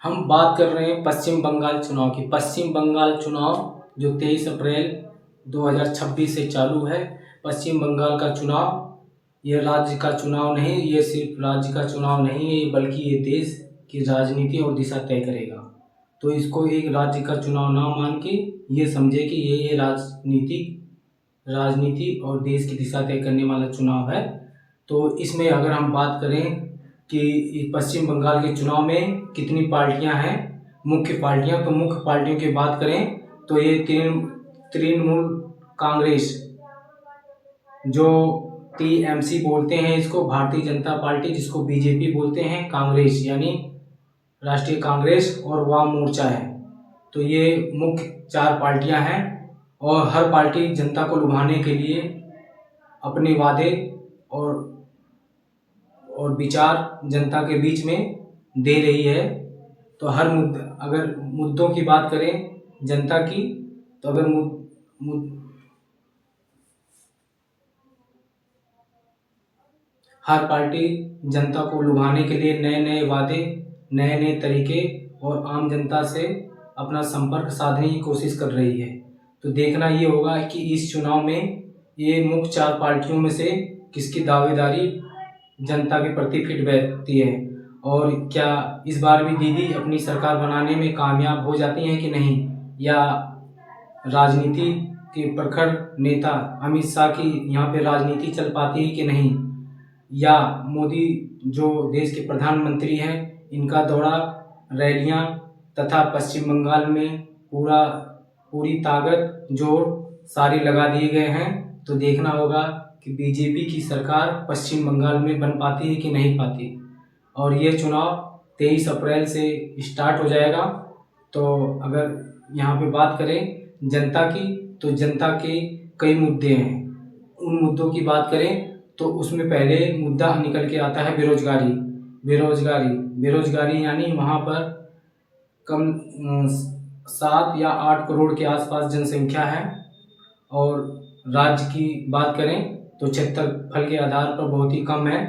हम बात कर रहे हैं पश्चिम बंगाल चुनाव की। पश्चिम बंगाल चुनाव जो 23 अप्रैल 2026 से चालू है। पश्चिम बंगाल का चुनाव ये राज्य का चुनाव नहीं, ये सिर्फ राज्य का चुनाव नहीं है, बल्कि ये देश की राजनीति और दिशा तय करेगा। तो इसको एक राज्य का चुनाव ना मान के ये समझे कि ये राजनीति और देश की दिशा तय करने वाला चुनाव है। तो इसमें अगर हम बात करें कि पश्चिम बंगाल के चुनाव में कितनी पार्टियां हैं, मुख्य पार्टियां, तो मुख्य पार्टियों की बात करें तो ये तृणमूल कांग्रेस, जो टीएमसी बोलते हैं इसको, भारतीय जनता पार्टी जिसको बीजेपी बोलते हैं, कांग्रेस यानी राष्ट्रीय कांग्रेस, और वाम मोर्चा है। तो ये मुख्य 4 पार्टियां हैं और हर पार्टी जनता को लुभाने के लिए अपने वादे और विचार जनता के बीच में दे रही है। तो अगर मुद्दों की बात करें जनता की, तो अगर हर पार्टी जनता को लुभाने के लिए नए नए वादे, नए नए तरीके और आम जनता से अपना संपर्क साधने की कोशिश कर रही है। तो देखना ये होगा कि इस चुनाव में ये मुख्य 4 पार्टियों में से किसकी दावेदारी जनता के प्रति फिट बैठती है, और क्या इस बार भी दीदी अपनी सरकार बनाने में कामयाब हो जाती हैं कि नहीं, या राजनीति के प्रखर नेता अमित शाह की यहाँ पे राजनीति चल पाती है कि नहीं, या मोदी जो देश के प्रधानमंत्री हैं इनका दौरा, रैलियां तथा पश्चिम बंगाल में पूरी ताकत जोर सारे लगा दिए गए हैं। तो देखना होगा कि बीजेपी की सरकार पश्चिम बंगाल में बन पाती है कि नहीं पाती। और ये चुनाव 23 अप्रैल से स्टार्ट हो जाएगा। तो अगर यहाँ पे बात करें जनता की, तो जनता के कई मुद्दे हैं। उन मुद्दों की बात करें तो उसमें पहले मुद्दा निकल के आता है बेरोजगारी यानी वहाँ पर कम 7 या 8 करोड़ के आसपास जनसंख्या है। और राज्य की बात करें तो क्षेत्रफल के आधार पर बहुत ही कम है।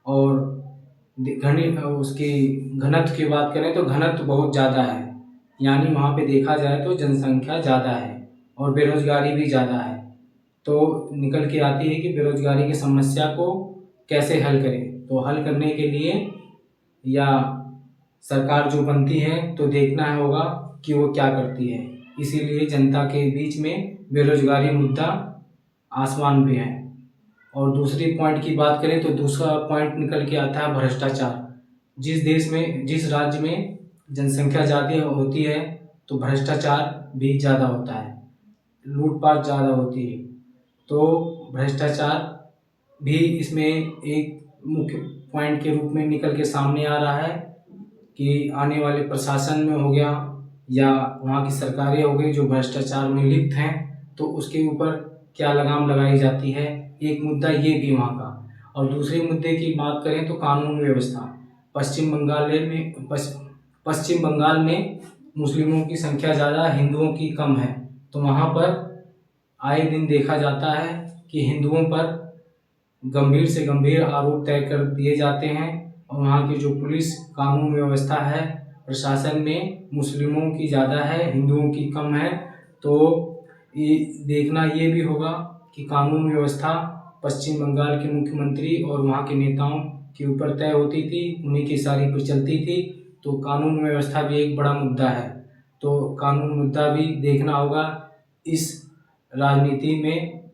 और उसकी घनत्व की बात करें तो घनत्व बहुत ज़्यादा है, यानी वहाँ पे देखा जाए तो जनसंख्या ज़्यादा है और बेरोजगारी भी ज़्यादा है। तो निकल के आती है कि बेरोजगारी की समस्या को कैसे हल करें। तो हल करने के लिए या सरकार जो बनती है तो देखना होगा कि वो क्या करती है। इसीलिए जनता के बीच में बेरोजगारी मुद्दा आसमान पे है। और दूसरी पॉइंट की बात करें तो दूसरा पॉइंट निकल के आता है भ्रष्टाचार। जिस राज्य में जनसंख्या ज़्यादा होती है तो भ्रष्टाचार भी ज़्यादा होता है, लूटपाट ज़्यादा होती है। तो भ्रष्टाचार भी इसमें एक मुख्य पॉइंट के रूप में निकल के सामने आ रहा है कि आने वाले प्रशासन में हो गया या वहाँ की सरकारें हो गई जो भ्रष्टाचार में लिप्त हैं, तो उसके ऊपर क्या लगाम लगाई जाती है। एक मुद्दा ये भी वहाँ का। और दूसरे मुद्दे की बात करें तो कानून व्यवस्था। पश्चिम बंगाल में मुस्लिमों की संख्या ज़्यादा, हिंदुओं की कम है। तो वहाँ पर आए दिन देखा जाता है कि हिंदुओं पर गंभीर से गंभीर आरोप तय कर दिए जाते हैं। और वहाँ की जो पुलिस कानून व्यवस्था है, प्रशासन में मुस्लिमों की ज़्यादा है, हिंदुओं की कम है। तो देखना ये भी होगा कि कानून व्यवस्था पश्चिम बंगाल के मुख्यमंत्री और वहाँ के नेताओं के ऊपर तय होती थी, उन्हीं की सारी पर चलती थी। तो कानून व्यवस्था भी एक बड़ा मुद्दा है। तो कानून मुद्दा भी देखना होगा। इस राजनीति में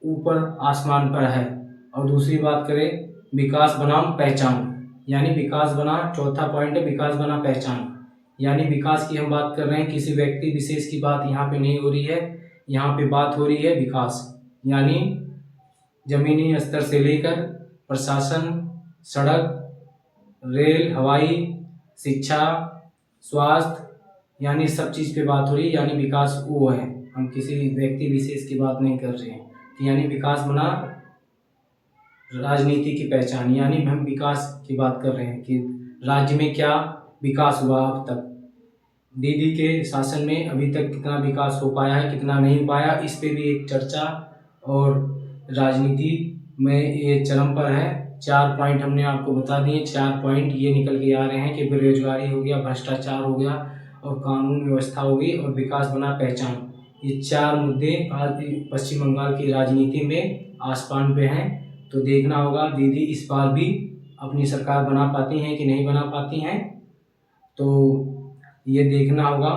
ऊपर आसमान पर है। और दूसरी बात करें विकास बनाम पहचान, यानी विकास बना, चौथा पॉइंट है विकास बना पहचान। यानी विकास की हम बात कर रहे हैं, किसी व्यक्ति विशेष की बात यहाँ पे नहीं हो रही है। यहाँ पे बात हो रही है विकास, यानी जमीनी स्तर से लेकर प्रशासन, सड़क, रेल, हवाई, शिक्षा, स्वास्थ्य, यानी सब चीज़ पे बात हो रही है। यानी विकास वो है, हम किसी व्यक्ति विशेष की बात नहीं कर रहे हैं। तो यानी विकास बना राजनीति की पहचान, यानी हम विकास की बात कर रहे हैं कि राज्य में क्या विकास हुआ अब तक, दीदी के शासन में अभी तक कितना विकास हो पाया है, कितना नहीं हो पाया, इस पे भी एक चर्चा और राजनीति में ये चरम पर है। 4 पॉइंट हमने आपको बता दिए। 4 पॉइंट ये निकल के आ रहे हैं कि बेरोजगारी हो गया, भ्रष्टाचार हो गया और कानून व्यवस्था हो गई और विकास बना पहचान। ये 4 मुद्दे आज पश्चिम बंगाल की राजनीति में आसमान पे हैं। तो देखना होगा दीदी इस बार भी अपनी सरकार बना पाती हैं कि नहीं बना पाती हैं, तो ये देखना होगा।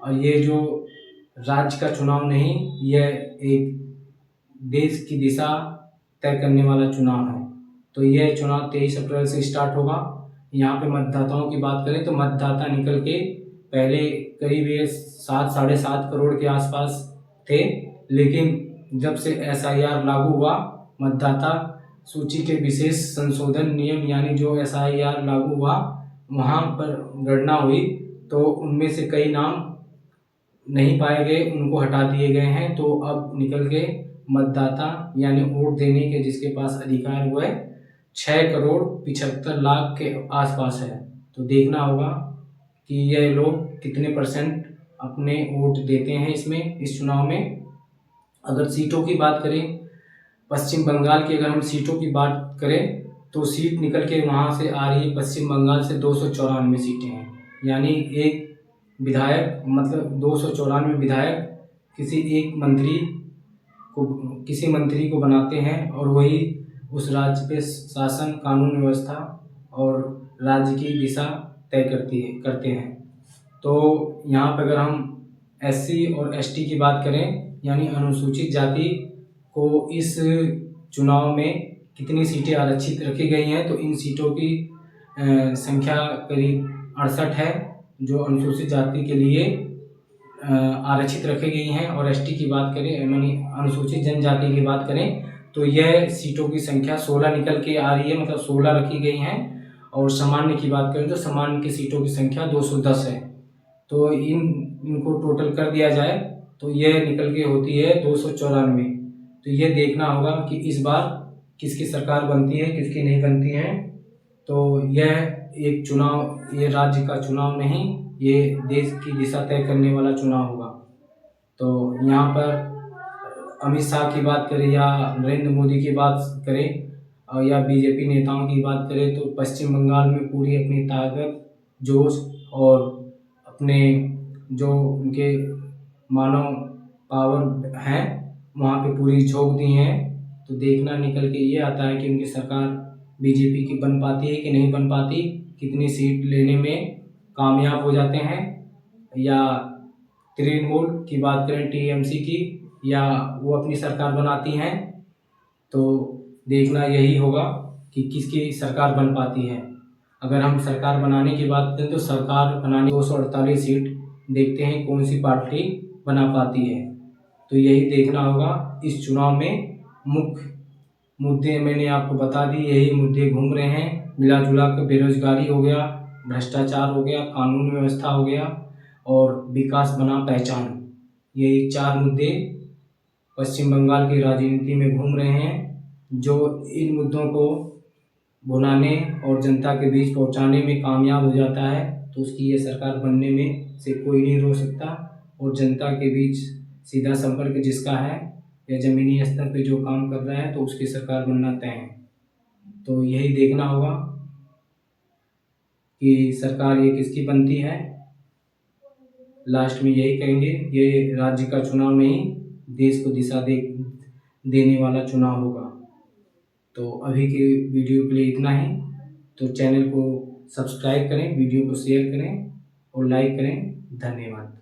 और ये जो राज्य का चुनाव नहीं, यह एक देश की दिशा तय करने वाला चुनाव है। तो यह चुनाव 23 अप्रैल से स्टार्ट होगा। यहाँ पे मतदाताओं की बात करें तो मतदाता निकल के पहले करीब ये 7 साढ़े 7 करोड़ के आसपास थे, लेकिन जब से SIR लागू हुआ, मतदाता सूची के विशेष संशोधन नियम यानी जो SIR लागू हुआ, वहाँ पर गणना हुई तो उनमें से कई नाम नहीं पाए गए, उनको हटा दिए गए हैं। तो अब निकल के मतदाता यानी वोट देने के जिसके पास अधिकार हुआ है 6 करोड़ 75 लाख के आसपास है। तो देखना होगा कि यह लोग कितने % अपने वोट देते हैं इसमें, इस चुनाव में। अगर सीटों की बात करें पश्चिम बंगाल की, अगर हम सीटों की बात करें तो सीट निकल के वहाँ से आ रही है पश्चिम बंगाल से 294 सीटें हैं। यानी एक विधायक मतलब 294 विधायक किसी मंत्री को बनाते हैं और वही उस राज्य पे शासन, कानून व्यवस्था और राज्य की दिशा तय करते हैं। तो यहाँ पर अगर हम SC और ST की बात करें यानी अनुसूचित जाति को इस चुनाव में कितनी सीटें आरक्षित रखी गई हैं, तो इन सीटों की संख्या करीब 68 है जो अनुसूचित जाति के लिए आरक्षित रखी गई हैं। और ST की बात करें यानी अनुसूचित जनजाति की बात करें तो यह सीटों की संख्या 16 निकल के आ रही है, मतलब 16 रखी गई हैं। और सामान्य की बात करें तो सामान्य की सीटों की संख्या 210 है। तो इनको टोटल कर दिया जाए तो यह निकल के होती है 294। तो ये देखना होगा कि इस बार किसकी सरकार बनती है, किसकी नहीं बनती है। तो यह एक चुनाव, ये राज्य का चुनाव नहीं, ये देश की दिशा तय करने वाला चुनाव होगा। तो यहाँ पर अमित शाह की बात करें या नरेंद्र मोदी की बात करें और या BJP नेताओं की बात करें तो पश्चिम बंगाल में पूरी अपनी ताकत, जोश और अपने जो उनके मानव पावर हैं वहाँ पे पूरी झोंक दी हैं। तो देखना निकल के ये आता है कि उनकी सरकार BJP की बन पाती है कि नहीं बन पाती, कितनी सीट लेने में कामयाब हो जाते हैं। या तृणमूल की बात करें TMC की, या वो अपनी सरकार बनाती हैं। तो देखना यही होगा कि किसकी सरकार बन पाती है। अगर हम सरकार बनाने की बात करें तो सरकार बनाने 248 सीट देखते हैं कौन सी पार्टी बना पाती है। तो यही देखना होगा। इस चुनाव में मुख्य मुद्दे मैंने आपको बता दी, यही मुद्दे घूम रहे हैं। मिला जुला कर बेरोजगारी हो गया, भ्रष्टाचार हो गया, कानून व्यवस्था हो गया और विकास बना पहचान। यही 4 मुद्दे पश्चिम बंगाल की राजनीति में घूम रहे हैं। जो इन मुद्दों को भुनाने और जनता के बीच पहुंचाने में कामयाब हो जाता है तो उसकी ये सरकार बनने में से कोई नहीं रोक सकता। और जनता के बीच सीधा संपर्क जिसका है या ज़मीनी स्तर पे जो काम कर रहा है तो उसकी सरकार बनना तय है। तो यही देखना होगा कि सरकार ये किसकी बनती है। लास्ट में यही कहेंगे, ये राज्य का चुनाव नहीं, देश को दिशा देने वाला चुनाव होगा। तो अभी के वीडियो के लिए इतना ही। तो चैनल को सब्सक्राइब करें, वीडियो को शेयर करें और लाइक करें। धन्यवाद।